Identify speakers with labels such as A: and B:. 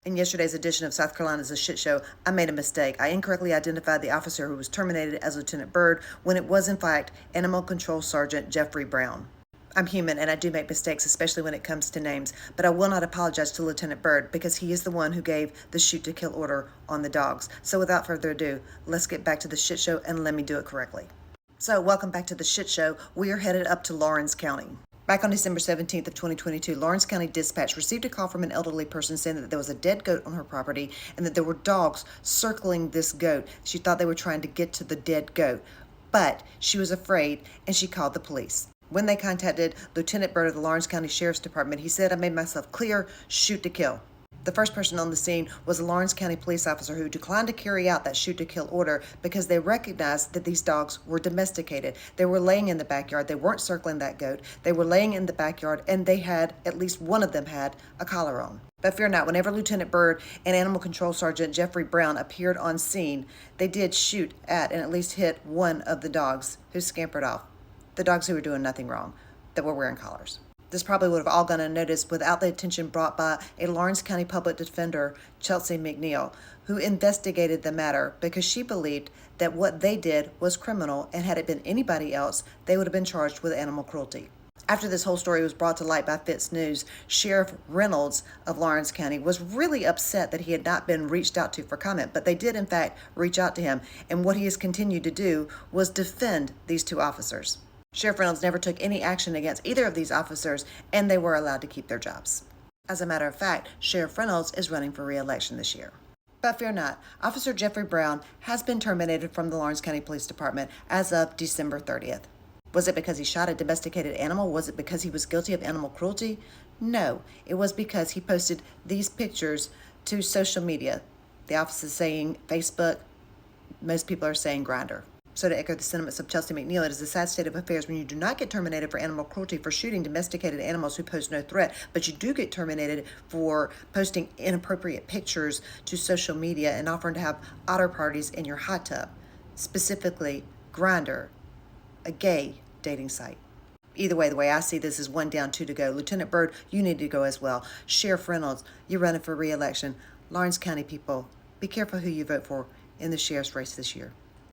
A: In yesterday's edition of South Carolina's A Shit Show, I made a mistake. I incorrectly identified the officer who was terminated as Lieutenant Byrd when it was, in fact, Animal Control Sergeant Jeffrey Brown. I'm human and I do make mistakes, especially when it comes to names, but I will not apologize to Lieutenant Byrd because he is the one who gave the shoot to kill order on the dogs. So without further ado, let's get back to the shit show and let me do it correctly. So welcome back to the shit show. We are headed up to Lawrence County. Back on December 17th of 2022, Lawrence County Dispatch received a call from an elderly person saying that there was a dead goat on her property and that there were dogs circling this goat. She thought they were trying to get to the dead goat, but she was afraid and she called the police. When they contacted Lieutenant Byrd of the Lawrence County Sheriff's Department, he said, "I made myself clear, shoot to kill." The first person on the scene was a Lawrence County police officer who declined to carry out that shoot-to-kill order because they recognized that these dogs were domesticated. They were laying in the backyard. They weren't circling that goat. They were laying in the backyard, and they had, at least one of them had, a collar on. But fear not, whenever Lieutenant Byrd and Animal Control Sergeant Jeffrey Brown appeared on scene, they did shoot at and at least hit one of the dogs who scampered off. The dogs who were doing nothing wrong, that were wearing collars. This probably would have all gone unnoticed without the attention brought by a Lawrence County public defender, Chelsea McNeil, who investigated the matter because she believed that what they did was criminal, and had it been anybody else, they would have been charged with animal cruelty. After this whole story was brought to light by Fitz News, Sheriff Reynolds of Lawrence County was really upset that he had not been reached out to for comment, but they did in fact reach out to him, and what he has continued to do was defend these two officers. Sheriff Reynolds never took any action against either of these officers, and they were allowed to keep their jobs. As a matter of fact, Sheriff Reynolds is running for re-election this year. But fear not, Officer Jeffrey Brown has been terminated from the Lawrence County Police Department as of December 30th. Was it because he shot a domesticated animal? Was it because he was guilty of animal cruelty? No, it was because he posted these pictures to social media. The office is saying Facebook, most people are saying Grindr. So to echo the sentiments of Chelsea McNeil, it is a sad state of affairs when you do not get terminated for animal cruelty for shooting domesticated animals who pose no threat, but you do get terminated for posting inappropriate pictures to social media and offering to have otter parties in your hot tub, specifically Grindr, a gay dating site. Either way, the way I see this is 1 down, 2 to go. Lieutenant Byrd, you need to go as well. Sheriff Reynolds, you're running for re-election. Lawrence County people, be careful who you vote for in the sheriff's race this year.